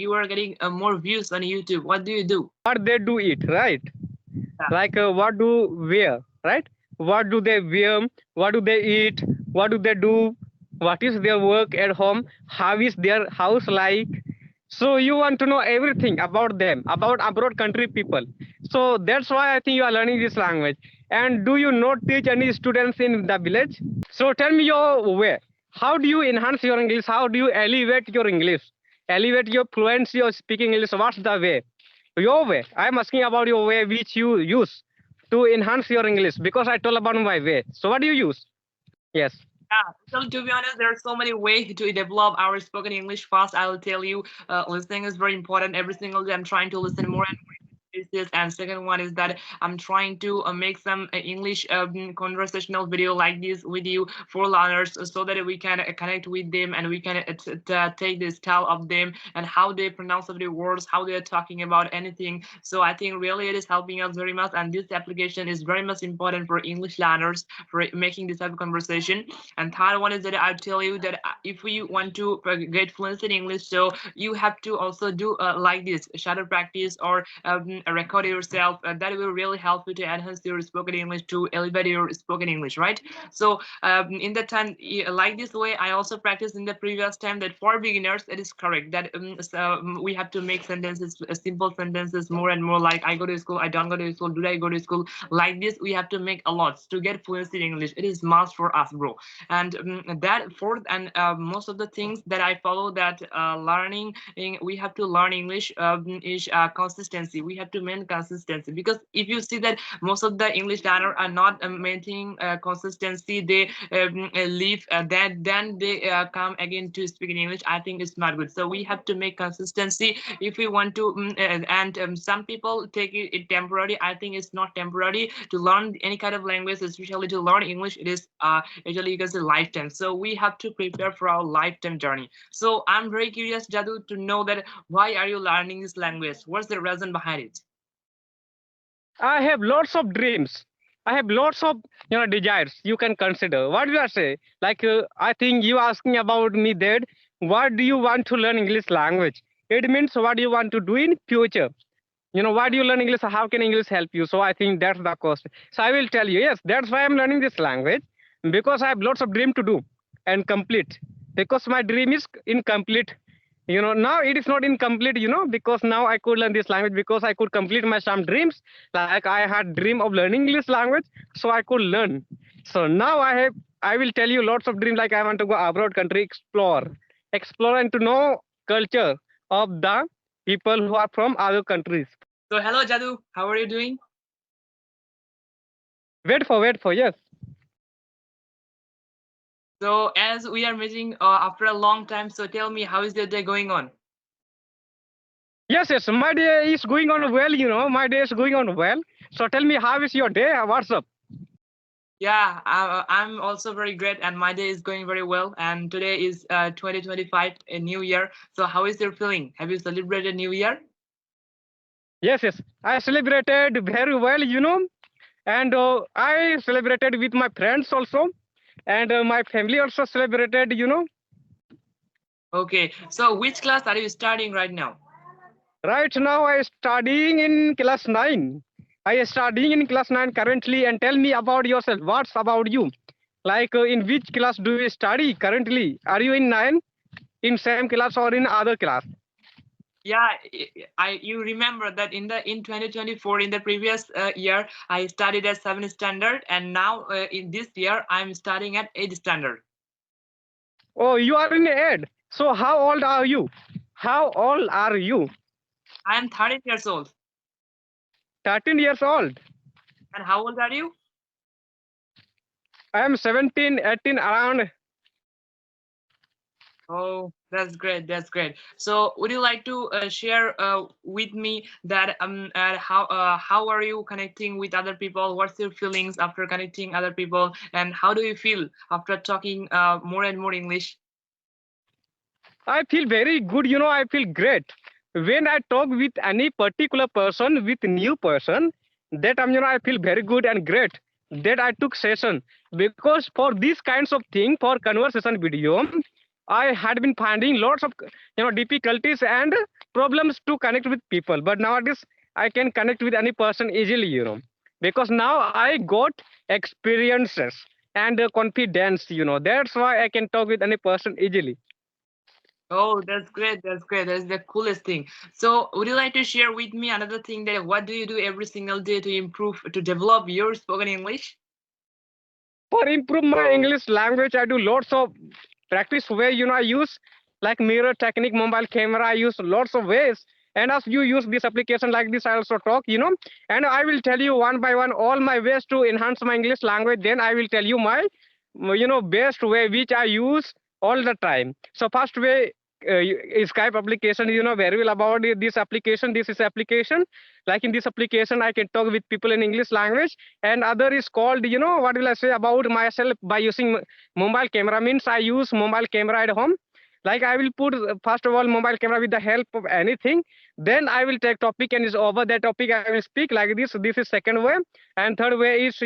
you are getting more views on YouTube, what do you do? What they do it, right? Yeah. Like what do wear, right? What do they wear? What do they eat? What do they do? What is their work at home? How is their house like? So you want to know everything about them, about abroad country people. So that's why I think you are learning this language. And do you not teach any students in the village? So tell me your way. How do you enhance your English? How do you elevate your English? Elevate your fluency of speaking English. What's the way? Your way. I'm asking about your way which you use to enhance your English because I told about my way. So what do you use? Yes. Yeah, so to be honest, there are so many ways to develop our spoken English fast. I will tell you, listening is very important. Every single day, I'm trying to listen more and more. And second one is that I'm trying to make some English conversational video like this with you for learners, so that we can connect with them and we can take the style of them and how they pronounce the words, how they are talking about anything. So I think really it is helping us very much, and this application is very much important for English learners for making this type of conversation. And third one is that I tell you that if we want to get fluency in English, so you have to also do like this shadow practice or record yourself. That will really help you to enhance your spoken English, to elevate your spoken English, right? So in that time, like this way, I also practiced in the previous time that for beginners, it is correct that we have to make sentences, simple sentences more and more, like I go to school, I don't go to school, do I go to school? Like this, we have to make a lot to get fluency in English. It is must for us, bro. And that fourth and most of the things that I follow, that learning, we have to learn English is consistency. We have to maintain consistency, because if you see that most of the English learner are not maintaining consistency, they leave then they come again to speak in English. I think it's not good. So we have to make consistency if we want to. And some people take it temporary. I think it's not temporary to learn any kind of language, especially to learn English. It is actually, you can say, lifetime. So we have to prepare for our lifetime journey. So I'm very curious, Jadu, to know that why are you learning this language? What's the reason behind it? I have lots of dreams. I have lots of desires. You can consider. What do you say? Like I think you asking about me that what do you want to learn English language? It means what do you want to do in future. Why do you learn English? How can English help you? So I think that's the question. So I will tell you, yes, that's why I'm learning this language, because I have lots of dream to do and complete. Because my dream is incomplete. Now it is not incomplete, because now I could learn this language because I could complete my some dreams. Like I had dream of learning English language, so I could learn. So now I will tell you lots of dreams, like I want to go abroad country, explore and to know culture of the people who are from other countries. So hello, Jadu. How are you doing? Wait for, yes. So as we are meeting after a long time, so tell me, how is your day going on? Yes, my day is going on well, my day is going on well. So tell me, how is your day? What's up? Yeah, I'm also very great, and my day is going very well. And today is 2025, a new year. So how is your feeling? Have you celebrated New Year? Yes. I celebrated very well, and I celebrated with my friends also, and my family also celebrated. Okay. So which class are you studying right now? Right now, I studying in class 9. I am studying in class 9 currently, and tell me about yourself. What's about you? Like, in which class do you study currently? Are you in 9, in same class or in other class? Yeah, you remember that in 2024, in the previous year, I studied at 7th standard, and now in this year I'm studying at 8th standard. Oh, you are in 8. So how old are you? How old are you? I am 13 years old. 13 years old. And how old are you? I am 17, 18 around. Oh, that's great. That's great. So, would you like to share with me that how are you connecting with other people? What's your feelings after connecting other people, and how do you feel after talking more and more English? I feel very good, I feel great. When I talk with any particular person, with new person, that I feel very good and great that I took session. Because for these kinds of thing, for conversation video, I had been finding lots of difficulties and problems to connect with people. But nowadays I can connect with any person easily, because now I got experiences and confidence. That's why I can talk with any person easily. Oh, that's great. That's great. That's the coolest thing. So, would you like to share with me another thing that what do you do every single day to improve, to develop your spoken English? For improve my English language, I do lots of practice where I use like mirror technique, mobile camera. I use lots of ways. And as you use this application like this, I also talk, and I will tell you one by one all my ways to enhance my English language. Then I will tell you my best way which I use all the time. So first way, Skype application, very well about this application. This is application. Like in this application, I can talk with people in English language. And other is called, what will I say about myself by using mobile camera means I use mobile camera at home. Like I will put first of all mobile camera with the help of anything. Then I will take topic and is over that topic I will speak like this. This is second way. And third way is,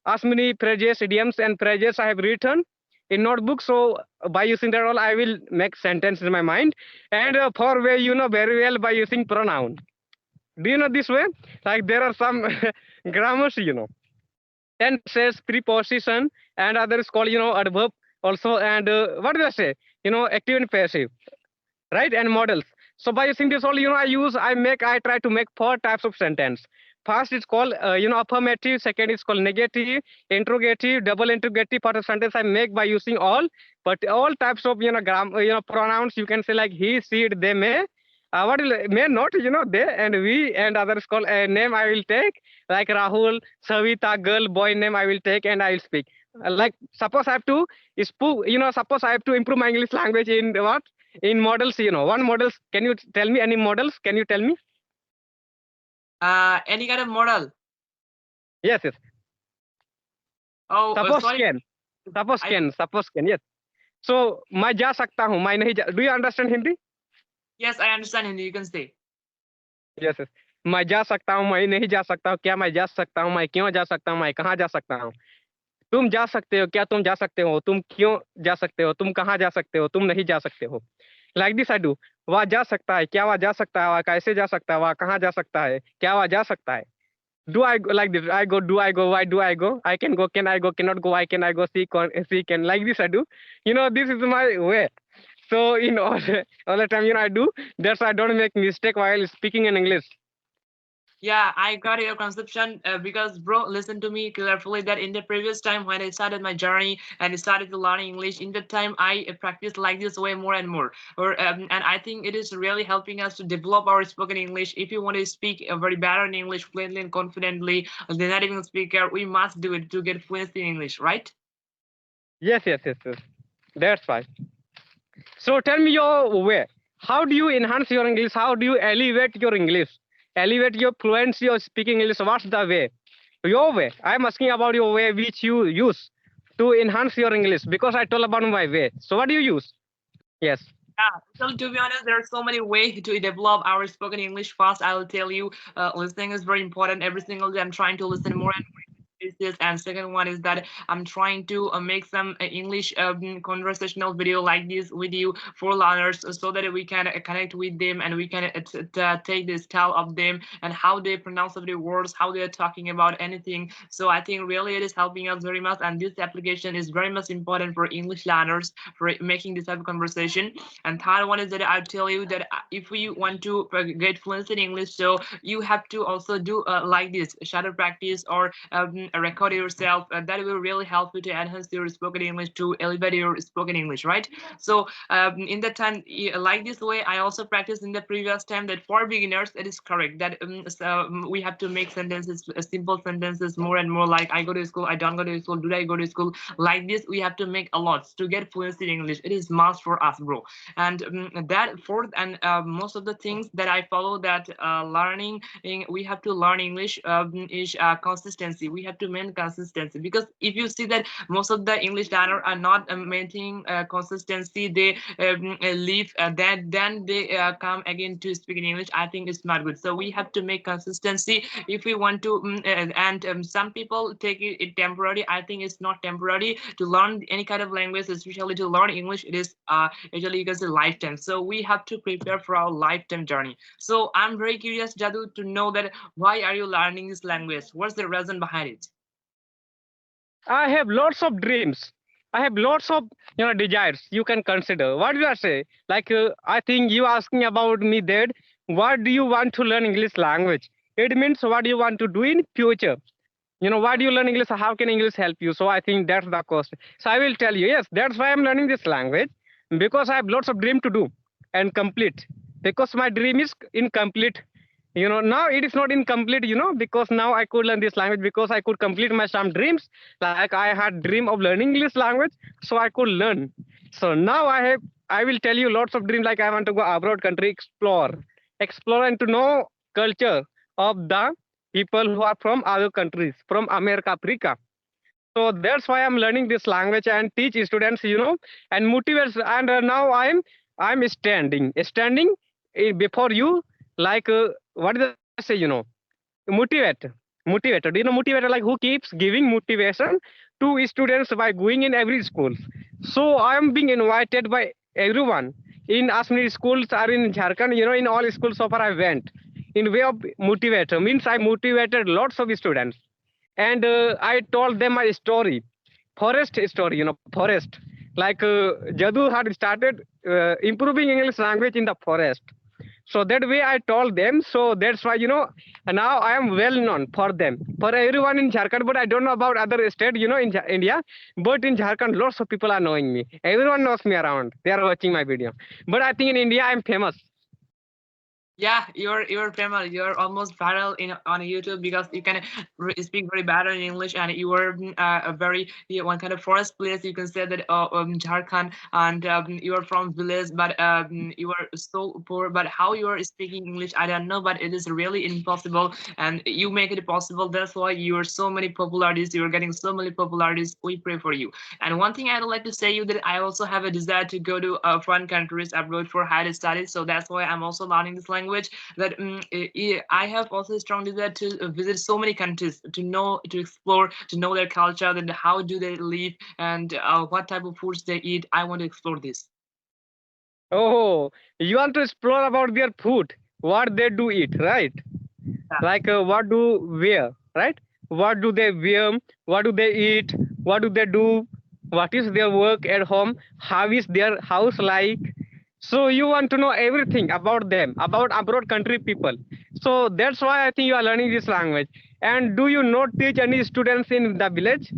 as many phrases, idioms and phrases I have written in notebook. So by using that all, I will make sentence in my mind. And for way, very well by using pronoun. Do you know this way? Like there are some grammars, tense says preposition, and others call adverb also. And what do I say? Active and passive, right? And models. So by using this all, I try to make four types of sentence. First it's called affirmative. Second is called negative, interrogative, double interrogative. Part of sentence I make by using all, but all types of pronouns. You can say like he, she, it, they, may. What will may not, they and we and others call a name I will take like Rahul, Savita, girl, boy name I will take and I will speak. Like suppose I have to suppose I have to improve my English language in what in models, one models. Can you tell me any models? Can you tell me? Any kind of model? Yes, yes. Oh, Suppose sorry. can, suppose I can, suppose can. Yes. So मैं जा सकता हूँ, मैं नहीं जा. Do you understand Hindi? yes, I understand Hindi. You can say. Yes, yes. मैं जा सकता हूँ, मैं नहीं जा सकता हूँ, क्या मैं जा सकता हूँ, मैं क्यों जा सकता हूँ, मैं कहाँ जा सकता हूँ. तुम जा सकते हो, क्या तुम जा सकते हो, तुम क्यों जा सकते हो, तुम कहाँ जा सकते हो, तुम नहीं जा सकते हो. Like this I do. वह जा सकता है, क्या वह जा सकता है, वह कैसे जा सकता है, वह कहाँ जा सकता है, क्या वह जा सकता है. Do I go like this? I go, do I go? Why do I go? I can go, can I go? Cannot go, why can I go? See, can. Like this I do. This is my way. So in all the time, I do. That's why I don't make mistake while speaking in English. Yeah, I got your conception because, bro, listen to me carefully. That in the previous time when I started my journey and I started to learn English, in that time I practiced like this way more and more. And I think it is really helping us to develop our spoken English. If you want to speak very better in English, fluently and confidently, the native speaker, we must do it to get fluency in English, right? Yes, yes, yes, yes. That's why. So tell me your way. How do you enhance your English? How do you elevate your English? Elevate your fluency of speaking English. What's the way? Your way. I'm asking about your way which you use to enhance your English because I told about my way. So what do you use? Yes. Yeah, so to be honest, there are so many ways to develop our spoken English fast. I will tell you, listening is very important. Every single day, I'm trying to listen more and more. This and second one is that I'm trying to make some English conversational video like this with you for learners so that we can connect with them and we can take the style of them and how they pronounce the words, how they're talking about anything. So I think really it is helping us very much, and this application is very much important for English learners for making this type of conversation. And third one is that I'll tell you that if you want to get fluency in English, so you have to also do like this shadow practice or record yourself. That will really help you to enhance your spoken English, to elevate your spoken English, right? So in that time, like this way, I also practiced in the previous time that for beginners, it is correct that we have to make sentences, simple sentences more and more like I go to school, I don't go to school, do I go to school? Like this, we have to make a lot to get fluency in English. It is must for us, bro. And that fourth and most of the things that I follow that learning, we have to learn English is consistency. We have to main consistency. Because if you see that most of the English learner are not maintaining consistency, they leave, then they come again to speak in English. I think it's not good. So we have to make consistency if we want to. And some people take it temporary. I think it's not temporary to learn any kind of language, especially to learn English. It is actually, you can say, lifetime. So we have to prepare for our lifetime journey. So I'm very curious, Jadu, to know that why are you learning this language? What's the reason behind it? I have lots of dreams. I have lots of desires. You can consider. What do you say? Like I think you asking about me that what do you want to learn English language? It means what do you want to do in future. Why do you learn English? How can English help you? So I think that's the question. So I will tell you, yes, that's why I'm learning this language, because I have lots of dream to do and complete, because my dream is incomplete. Now it is not incomplete, because now I could learn this language, because I could complete my some dreams. Like I had dream of learning English language, so I could learn. So now I will tell you lots of dreams, like I want to go abroad country, explore and to know culture of the people who are from other countries, from America, Africa. So that's why I'm learning this language and teach students, and motivates. And now I'm standing before you, like what did I say? Motivate, motivator. Do you know motivator? Like who keeps giving motivation to students by going in every school. So I'm being invited by everyone in as many schools are in Jharkhand. In all schools so far I went in way of motivator, means I motivated lots of students, and I told them my story, forest story, forest, like Jadu had started improving English language in the forest. So that way I told them. So that's why, now I am well known for them, for everyone in Jharkhand. But I don't know about other state, in India. But in Jharkhand lots of people are knowing me, everyone knows me around, they are watching my video. But I think in India I'm famous. Yeah, you're famous. You're almost viral in on YouTube because you can speak very better in English, and you were a very one kind of forest place. You can say that Jharkhand, and you are from village, but you are so poor. But how you are speaking English, I don't know. But it is really impossible, and you make it possible. That's why you are so many popularities. You are getting so many popularities. We pray for you. And one thing I'd like to say you that I also have a desire to go to foreign countries abroad for higher studies. So that's why I'm also learning this language. That I have also a strong desire to visit so many countries, to know, to explore, to know their culture, then how do they live, and what type of foods they eat. I want to explore this. Oh, you want to explore about their food, what they do eat, right? Yeah. Like what do wear, right? What do they wear? What do they eat? What do they do? What is their work at home? How is their house like? So you want to know everything about them, about abroad country people. So that's why I think you are learning this language. And do you not teach any students in the village?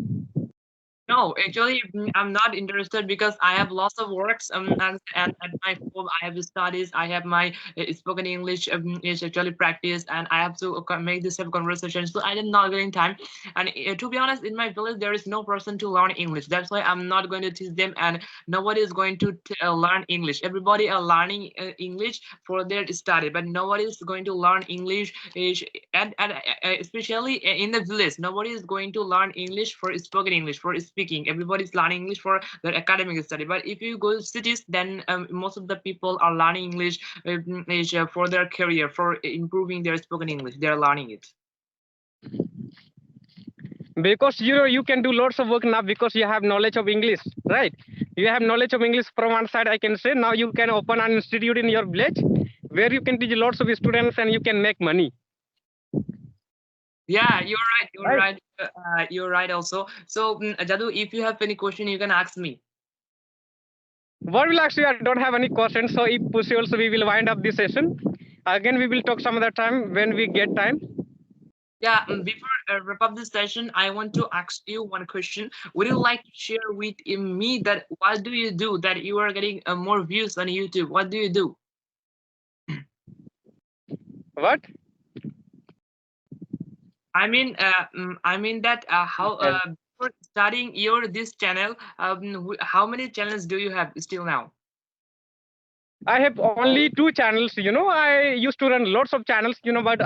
No, actually, I'm not interested because I have lots of works. And at my home, I have studies. I have my spoken English is actually practice, and I have to make this have conversation. So I did not getting time. And to be honest, in my village, there is no person to learn English. That's why I'm not going to teach them, and nobody is going to learn English. Everybody are learning English for their study, but nobody is going to learn English. And especially in the village, nobody is going to learn English for spoken English for speaking. Everybody's learning English for their academic study. But if you go to cities, then most of the people are learning English for their career, for improving their spoken English. They're learning it. Because you can do lots of work now because you have knowledge of English, right? You have knowledge of English. From one side I can say, now you can open an institute in your village where you can teach lots of students and you can make money. Yeah, you're right. You're Right. right. You're right also. So, Jadu, if you have any question, you can ask me. What will actually, I don't have any questions. So if possible, so we will wind up this session. Again, we will talk some other time when we get time. Yeah, before wrap up this session, I want to ask you one question. Would you like to share with me that what do you do that you are getting more views on YouTube? What do you do? What? I mean that how Yes. before starting your this channel, how many channels do you have still now? I have only two channels. I used to run lots of channels, but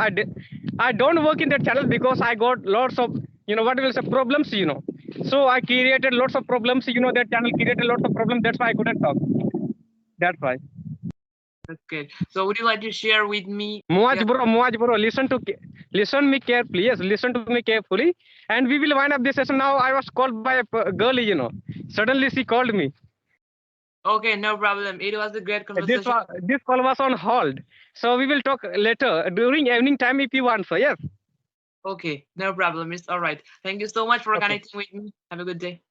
I don't work in that channel because I got lots of what will say problems. So I created lots of problems. That channel created lots of problems. That's why I couldn't talk. That's why. That's good. So would you like to share with me? Muwaj bro, listen me carefully. Yes, listen to me carefully. And we will wind up this session now. I was called by a girl. Suddenly she called me. Okay, no problem. It was a great conversation. This call was on hold. So we will talk later during evening time if you want. So yes. Okay, no problem. It's all right. Thank you so much for Okay. connecting with me. Have a good day.